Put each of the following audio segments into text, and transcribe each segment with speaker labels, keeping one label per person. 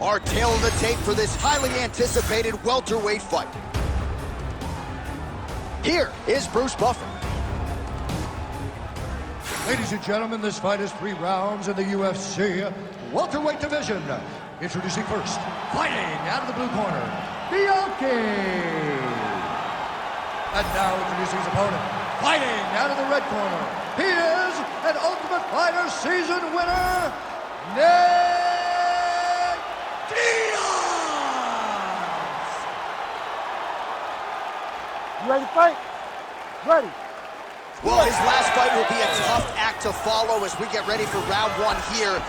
Speaker 1: Our tail of the tape for this highly anticipated welterweight fight. Here is Bruce Buffer.
Speaker 2: Ladies and gentlemen, this fight is 3 rounds in the UFC welterweight division. Introducing first, fighting out of the blue corner, Bianchi. And now introducing his opponent, fighting out of the red corner, he is an Ultimate Fighter season winner, Diaz.
Speaker 3: You ready to fight? Ready.
Speaker 1: Well, his last fight will be a tough act to follow as we get ready for round 1 here.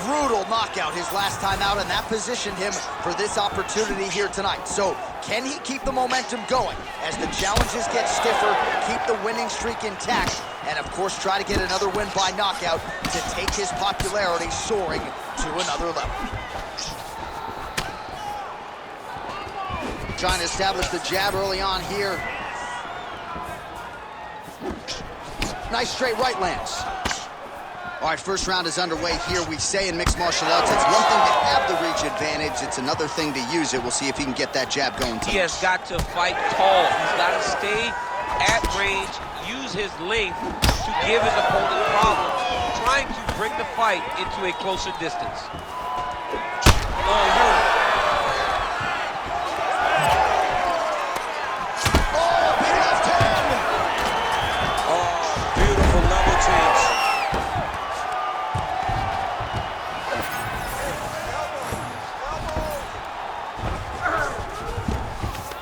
Speaker 1: Brutal knockout his last time out, and that positioned him for this opportunity here tonight. So, can he keep the momentum going as the challenges get stiffer, keep the winning streak intact, and of course try to get another win by knockout to take his popularity soaring to another level. Trying to establish the jab early on here. Nice straight right lands. All right, first round is underway here. We say in mixed martial arts, it's one thing to have the reach advantage. It's another thing to use it. We'll see if he can get that jab going.
Speaker 4: He has got to fight tall. He's got to stay at range, use his length to give his opponent problems, trying to bring the fight into a closer distance.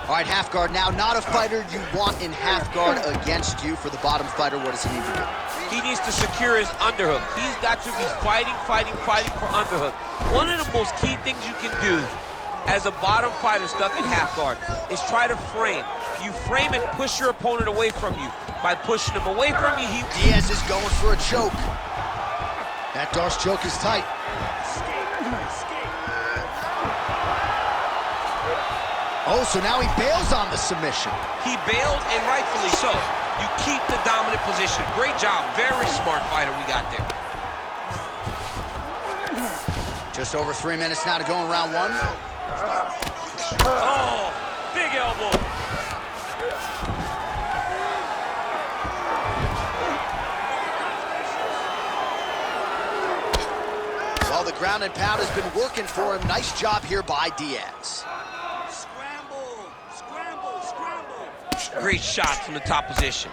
Speaker 1: All right, half guard now. Not a fighter you want in half guard against you. For the bottom fighter, what does he need to do?
Speaker 4: He needs to secure his underhook. He's got to be fighting for underhook. One of the most key things you can do as a bottom fighter stuck in half guard is try to frame. You frame and push your opponent away from you. By pushing him away from you,
Speaker 1: Diaz is going for a choke. That Darce choke is tight. Oh, so now he bails on the submission.
Speaker 4: He bailed, and rightfully so. You keep the dominant position. Great job. Very smart fighter we got there.
Speaker 1: Just over 3 minutes now to go in round 1.
Speaker 4: Oh, big elbow.
Speaker 1: Well, the ground and pound has been working for him. Nice job here by Diaz.
Speaker 4: Great shot from the top position.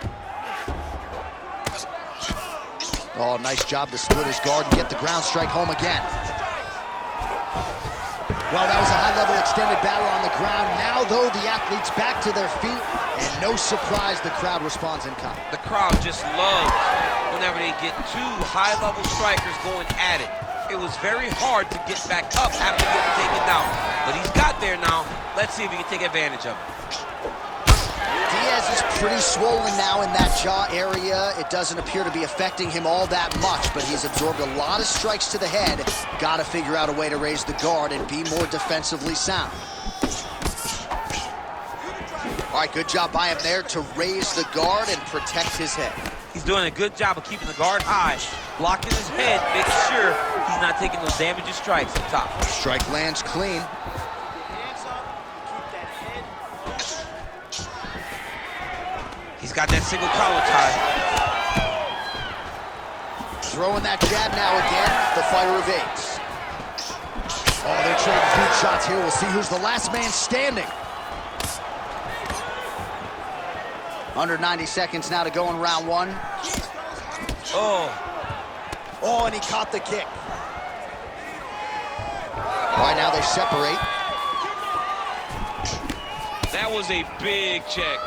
Speaker 1: Oh, nice job to split his guard and get the ground strike home again. Well, that was a high-level extended battle on the ground. Now, though, the athletes back to their feet, and no surprise, the crowd responds in kind.
Speaker 4: The crowd just loves whenever they get 2 high-level strikers going at it. It was very hard to get back up after getting taken down, but he's got there now. Let's see if he can take advantage of it.
Speaker 1: Diaz is pretty swollen now in that jaw area. It doesn't appear to be affecting him all that much, but he's absorbed a lot of strikes to the head. Got to figure out a way to raise the guard and be more defensively sound. All right, good job by him there to raise the guard and protect his head.
Speaker 4: He's doing a good job of keeping the guard high, blocking his head, making sure he's not taking those damaging strikes up top.
Speaker 1: Strike lands clean.
Speaker 4: He's got that single collar tie.
Speaker 1: Throwing that jab now again. The fighter evades. Oh, they're trading huge shots here. We'll see who's the last man standing. Under 90 seconds now to go in round 1. Oh, and he caught the kick. All right, now they separate.
Speaker 4: That was a big check.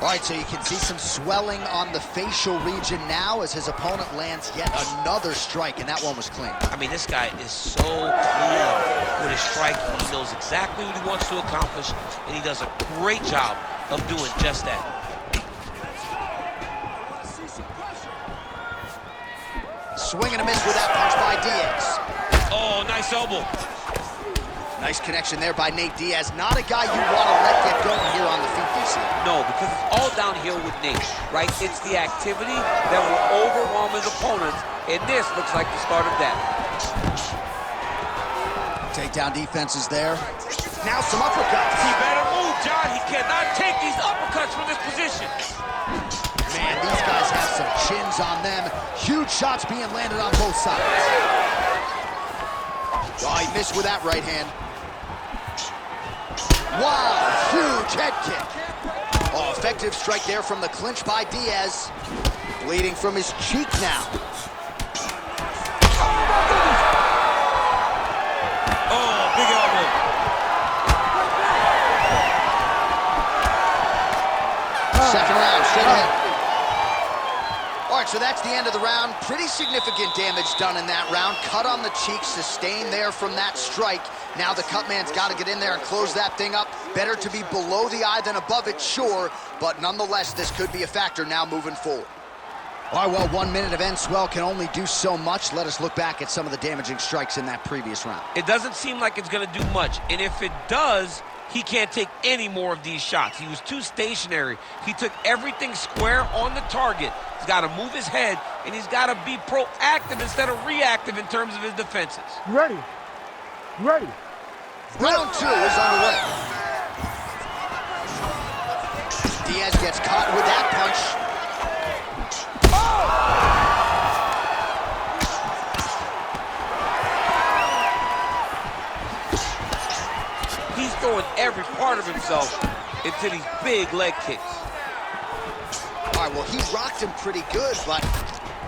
Speaker 1: All right, so you can see some swelling on the facial region now as his opponent lands yet another strike, and that one was clean.
Speaker 4: I mean, this guy is so clean with his striking. He knows exactly what he wants to accomplish, and he does a great job of doing just that.
Speaker 1: Swing and a miss with that punch by Diaz.
Speaker 4: Oh, nice elbow.
Speaker 1: Nice connection there by Nate Diaz. Not a guy you want to let get going here on the feet, DC.
Speaker 4: No, because it's all downhill with Nate, right? It's the activity that will overwhelm his opponents, and this looks like the start of that.
Speaker 1: Takedown defense is there. Now some uppercuts.
Speaker 4: He better move, John. He cannot take these uppercuts from this position.
Speaker 1: Man, these guys have some chins on them. Huge shots being landed on both sides. Oh, he missed with that right hand. Wow, huge head kick. Oh, effective strike there from the clinch by Diaz. Bleeding from his cheek now.
Speaker 4: Oh, big elbow.
Speaker 1: Second round, straight ahead. All right, so that's the end of the round. Pretty significant damage done in that round. Cut on the cheek, sustained there from that strike. Now the cut man's got to get in there and close that thing up. Better to be below the eye than above it, sure, but nonetheless, this could be a factor now moving forward. All right, well, 1 minute of end swell can only do so much. Let us look back at some of the damaging strikes in that previous round.
Speaker 4: It doesn't seem like it's going to do much, and if it does, he can't take any more of these shots. He was too stationary. He took everything square on the target. He's got to move his head, and he's got to be proactive instead of reactive in terms of his defenses.
Speaker 3: You ready? You ready?
Speaker 1: Round 2 is underway. Diaz gets caught with that punch.
Speaker 4: He's throwing every part of himself into these big leg kicks.
Speaker 1: All right, well, he rocked him pretty good, but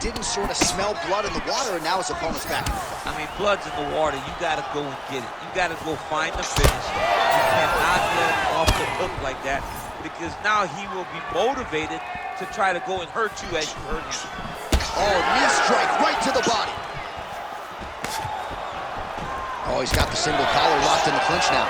Speaker 1: didn't sort of smell blood in the water, and now his opponent's back.
Speaker 4: I mean, blood's in the water. You got to go and get it. You got to go find the finish. You cannot let him off the hook like that, because now he will be motivated to try to go and hurt you as you hurt him.
Speaker 1: Oh, knee strike right to the body. Oh, he's got the single collar locked in the clinch now.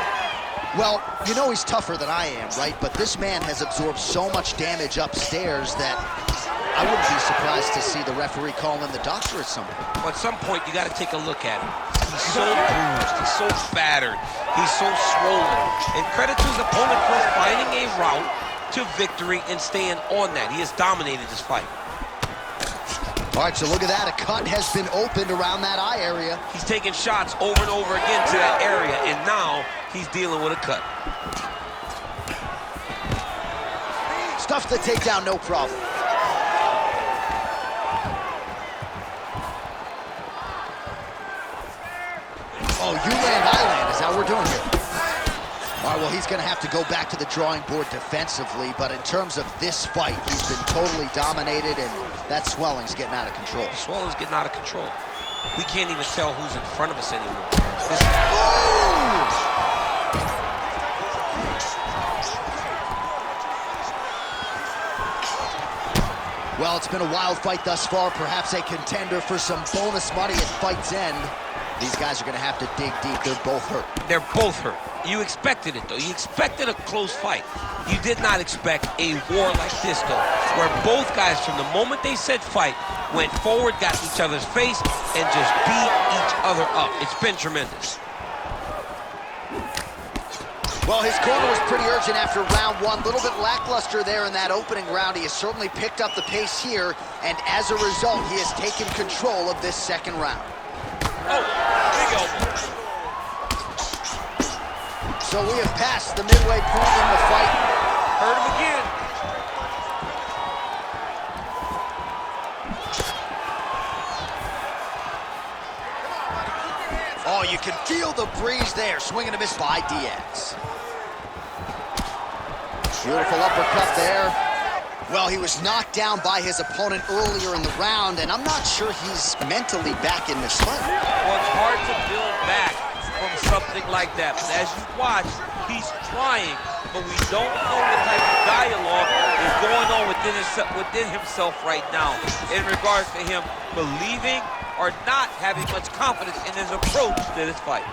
Speaker 1: Well, you know he's tougher than I am, right? But this man has absorbed so much damage upstairs that I wouldn't be surprised to see the referee call in the doctor at some point.
Speaker 4: Well, at some point, you got to take a look at him. He's so bruised. He's so battered. He's so swollen. And credit to his opponent for finding a route to victory and staying on that. He has dominated this fight.
Speaker 1: All right, so look at that. A cut has been opened around that eye area.
Speaker 4: He's taking shots over and over again to that area, and now he's dealing with a cut.
Speaker 1: Stuffs the takedown, no problem. Oh, you land, I land is how we're doing here. All right, well, he's going to have to go back to the drawing board defensively, but in terms of this fight, he's been totally dominated, and that swelling's getting out of control.
Speaker 4: The swelling's getting out of control. We can't even tell who's in front of us anymore.
Speaker 1: Well, it's been a wild fight thus far, perhaps a contender for some bonus money at fight's end. These guys are going to have to dig deep. They're both hurt.
Speaker 4: They're both hurt. You expected it, though. You expected a close fight. You did not expect a war like this, though, where both guys, from the moment they said fight, went forward, got each other's face, and just beat each other up. It's been tremendous.
Speaker 1: Well, his corner was pretty urgent after round 1. A little bit lackluster there in that opening round. He has certainly picked up the pace here, and as a result, he has taken control of this second round.
Speaker 4: Oh, big elbow.
Speaker 1: So we have passed the midway point in the fight.
Speaker 4: Hurt him again.
Speaker 1: Oh, you can feel the breeze there. Swing and a miss by Diaz. Beautiful uppercut there. Well, he was knocked down by his opponent earlier in the round, and I'm not sure he's mentally back in this fight.
Speaker 4: Well, it's hard to build back from something like that. But as you watch, he's trying, but we don't know what type of dialogue is going on within himself right now in regards to him believing or not having much confidence in his approach to this fight.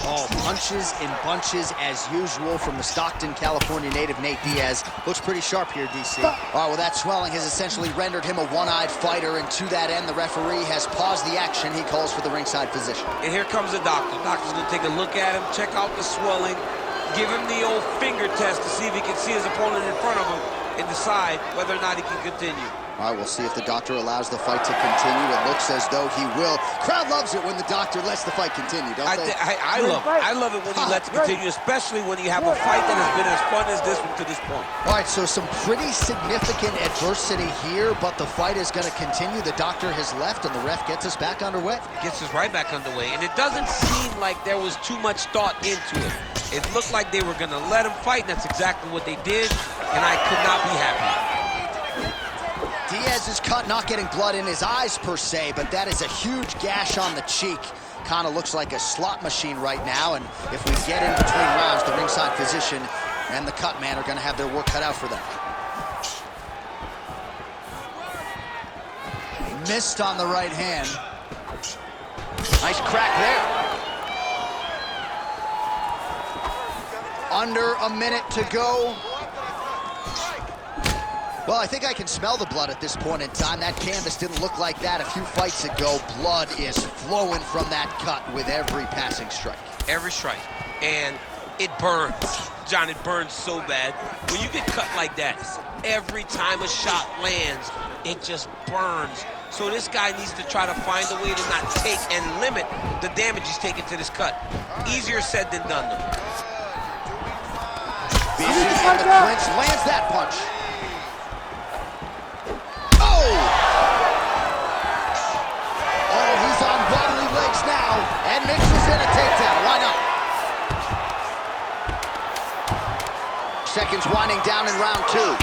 Speaker 1: Oh, punches in bunches as usual from the Stockton, California native Nate Diaz. Looks pretty sharp here, DC. All right, well, that swelling has essentially rendered him a one-eyed fighter, and to that end, the referee has paused the action. He calls for the ringside physician.
Speaker 4: And here comes the doctor. The doctor's gonna take a look at him, check out the swelling, give him the old finger test to see if he can see his opponent in front of him, and decide whether or not he can continue.
Speaker 1: All right, we'll see if the doctor allows the fight to continue. It looks as though he will. Crowd loves it when the doctor lets the fight continue, don't they?
Speaker 4: I love it when he lets it continue, especially when you have a fight that has been as fun as this one to this point.
Speaker 1: All right, so some pretty significant adversity here, but the fight is going to continue. The doctor has left, and the ref gets us back underway.
Speaker 4: Gets us right back underway, and it doesn't seem like there was too much thought into it. It looked like they were going to let him fight, and that's exactly what they did, and I could not be happy.
Speaker 1: Diaz's cut, not getting blood in his eyes per se, but that is a huge gash on the cheek. Kind of looks like a slot machine right now, and if we get in between rounds, the ringside physician and the cut man are going to have their work cut out for them. Missed on the right hand. Nice crack there. Under a minute to go. Well, I think I can smell the blood at this point in time. That canvas didn't look like that a few fights ago. Blood is flowing from that cut with every passing strike.
Speaker 4: Every strike. And it burns. John, it burns so bad. When you get cut like that, every time a shot lands, it just burns. So this guy needs to try to find a way to not take and limit the damage he's taking to this cut. Easier said than done, though.
Speaker 1: Bianchi in the clinch, lands that punch. And mixes in a takedown. Why not? Seconds winding down in round two.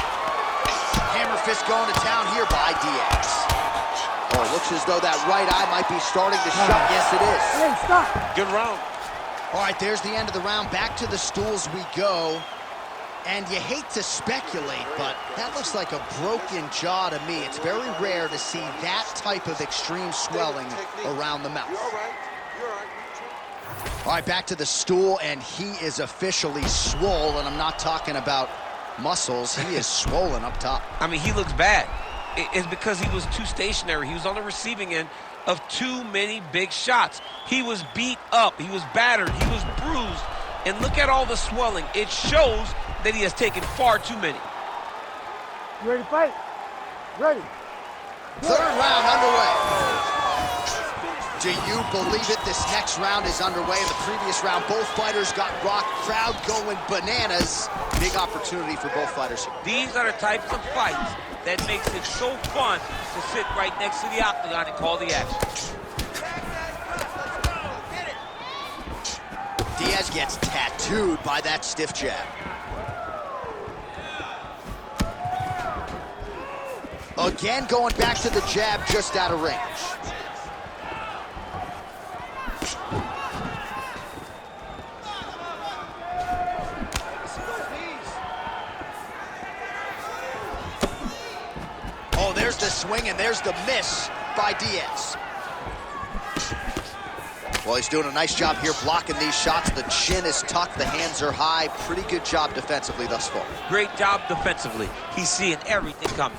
Speaker 1: Hammer fist going to town here by Diaz. Oh, it looks as though that right eye might be starting to shut. Yes, it is.
Speaker 3: Hey, stop.
Speaker 4: Good round.
Speaker 1: All right, there's the end of the round. Back to the stools we go. And you hate to speculate, but that looks like a broken jaw to me. It's very rare to see that type of extreme swelling around the mouth. All right, back to the stool, and he is officially swollen. I'm not talking about muscles. He is swollen up top.
Speaker 4: I mean, he looks bad. It's because he was too stationary. He was on the receiving end of too many big shots. He was beat up. He was battered. He was bruised. And look at all the swelling. It shows that he has taken far too many.
Speaker 3: You ready to fight? Ready.
Speaker 1: Third round underway. Do you believe it? This next round is underway. In the previous round, both fighters got rocked. Crowd going bananas. Big opportunity for both fighters.
Speaker 4: These are the types of fights that makes it so fun to sit right next to the octagon and call the action.
Speaker 1: Diaz gets tattooed by that stiff jab. Again, going back to the jab, just out of range. Oh, there's the swing, and there's the miss by Diaz. Well, he's doing a nice job here blocking these shots. The chin is tucked, the hands are high. Pretty good job defensively thus far.
Speaker 4: Great job defensively. He's seeing everything coming.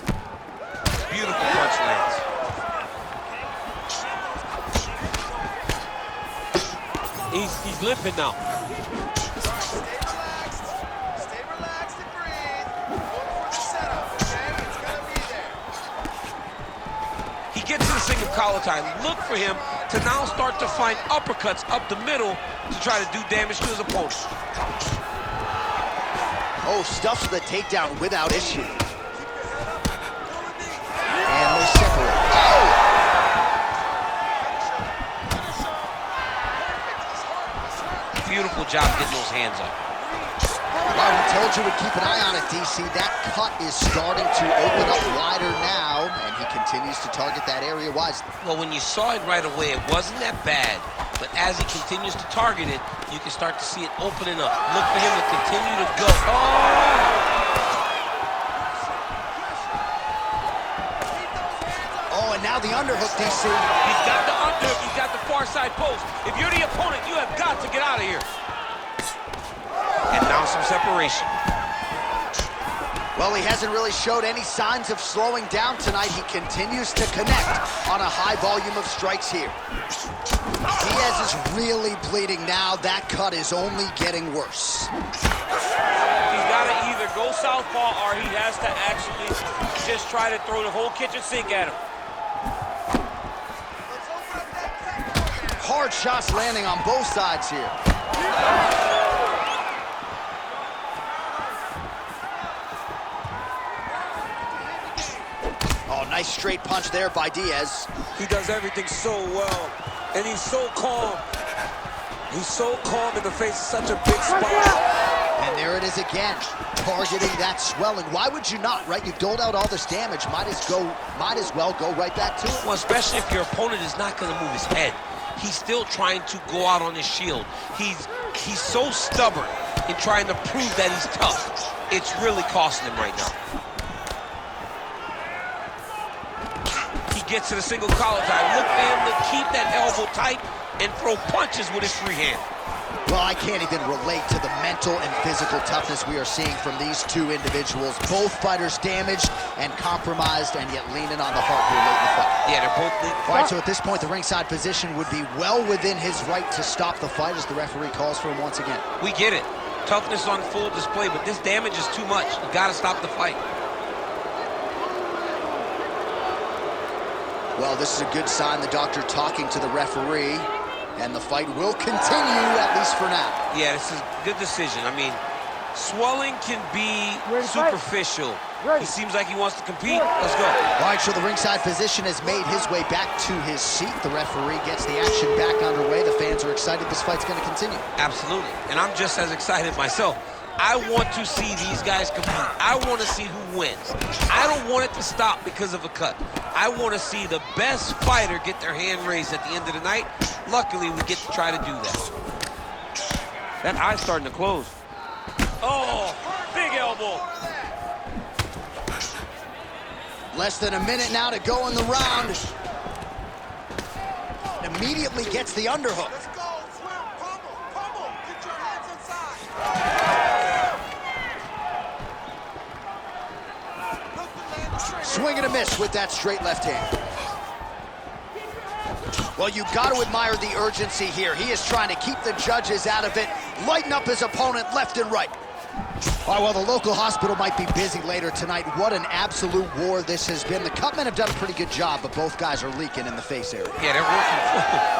Speaker 4: Beautiful punch lands. He's limping now.
Speaker 5: Stay relaxed and breathe. Look for the setup, okay? It's gonna be there.
Speaker 4: He gets to the single collar tie. Look for him to now start to find uppercuts up the middle to try to do damage to his opponent.
Speaker 1: Oh, stuffs the takedown without issue. And they separate. Oh!
Speaker 4: Beautiful job getting those hands up.
Speaker 1: Well, we told you we'd keep an eye on it, DC. That cut is starting to open up wider now, and he continues to target that area wisely.
Speaker 4: Well, when you saw it right away, it wasn't that bad. But as he continues to target it, you can start to see it opening up. Look for him to continue to go.
Speaker 1: Oh, and now the underhook, DC.
Speaker 4: He's got the underhook. He's got the far side post. If you're the opponent, you have got to get out of here. And now some separation.
Speaker 1: Well, he hasn't really showed any signs of slowing down tonight. He continues to connect on a high volume of strikes here. Diaz is really bleeding now. That cut is only getting worse.
Speaker 4: He's got to either either go southpaw or he has to actually just try to throw the whole kitchen sink at him.
Speaker 1: Hard shots landing on both sides here. Oh, nice straight punch there by Diaz.
Speaker 6: He does everything so well, and he's so calm. He's so calm in the face of such a big spot.
Speaker 1: And there it is again, targeting that swelling. Why would you not, right? You've doled out all this damage. Might as well go right back to it.
Speaker 4: Well, especially if your opponent is not going to move his head. He's still trying to go out on his shield. He's so stubborn in trying to prove that he's tough. It's really costing him right now. He gets to the single collar tie. Look for him to keep that elbow tight and throw punches with his free hand.
Speaker 1: Well, I can't even relate to the mental and physical toughness we are seeing from these two individuals. Both fighters damaged and compromised, and yet leaning on the heart here late in the fight.
Speaker 4: Yeah, they're both leaning.
Speaker 1: All right, so at this point, the ringside position would be well within his right to stop the fight as the referee calls for him once again.
Speaker 4: We get it. Toughness on full display, but this damage is too much. You got to stop the fight.
Speaker 1: Well, this is a good sign. The doctor talking to the referee. And the fight will continue, at least for now.
Speaker 4: Yeah, this is a good decision. I mean, swelling can be superficial. He seems like he wants to compete. Let's go.
Speaker 1: All right, so the ringside physician has made his way back to his seat. The referee gets the action back underway. The fans are excited. This fight's going to continue.
Speaker 4: Absolutely. And I'm just as excited myself. I want to see these guys compete. I want to see who wins. I don't want it to stop because of a cut. I want to see the best fighter get their hand raised at the end of the night. Luckily, we get to try to do that. That eye's starting to close. Oh, big elbow.
Speaker 1: Less than a minute now to go in the round. Immediately gets the underhook.
Speaker 5: Let's go, swim, pummel, get your hands inside.
Speaker 1: Swing and a miss with that straight left hand. Well, you got to admire the urgency here. He is trying to keep the judges out of it, lighten up his opponent left and right. All right, well, the local hospital might be busy later tonight. What an absolute war this has been. The cutmen have done a pretty good job, but both guys are leaking in the face area.
Speaker 4: Yeah,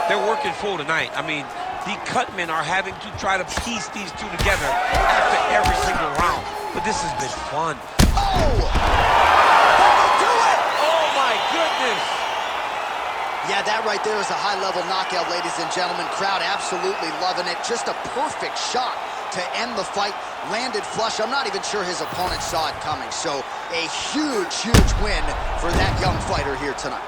Speaker 4: they're working full tonight. I mean, the cutmen are having to try to piece these two together after every single round. But this has been fun.
Speaker 1: Yeah, that right there is a high-level knockout, ladies and gentlemen. Crowd absolutely loving it. Just a perfect shot to end the fight. Landed flush. I'm not even sure his opponent saw it coming. So a huge, huge win for that young fighter here tonight.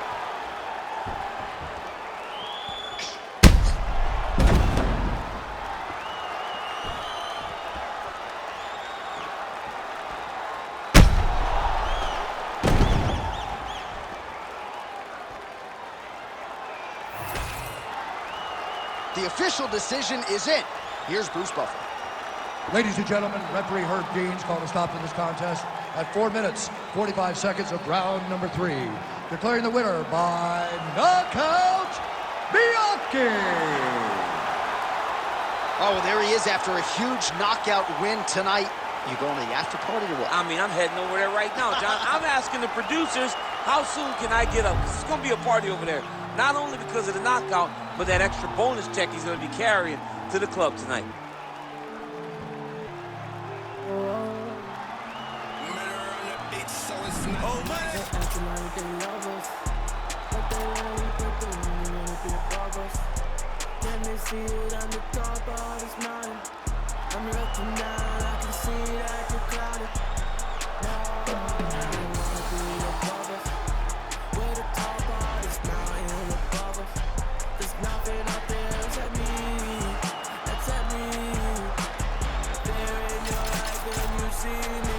Speaker 1: The official decision is in. Here's Bruce Buffer.
Speaker 2: Ladies and gentlemen, referee Herb Dean's called a stop to this contest at 4 minutes, 45 seconds of round number 3. Declaring the winner by knockout, Bianchi.
Speaker 1: Oh, well, there he is after a huge knockout win tonight. You going to the after party or what?
Speaker 4: I mean, I'm heading over there right now, John. I'm asking the producers, how soon can I get up? It's going to be a party over there. Not only because of the knockout, but that extra bonus check he's going to be carrying to the club tonight.
Speaker 7: See